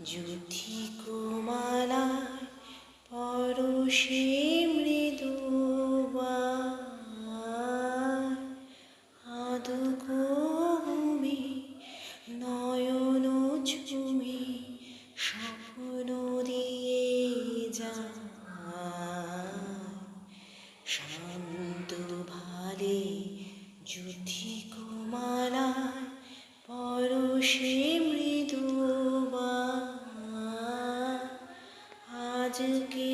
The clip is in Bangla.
যুথিকুমালায় পরশে মৃদুবায় আদকুমি নয়ন ঝুমি স্বপ্ন দিয়ে যায় শান্ত ভালে যুথিকুমালায় পরশে মৃদুবায় আজকে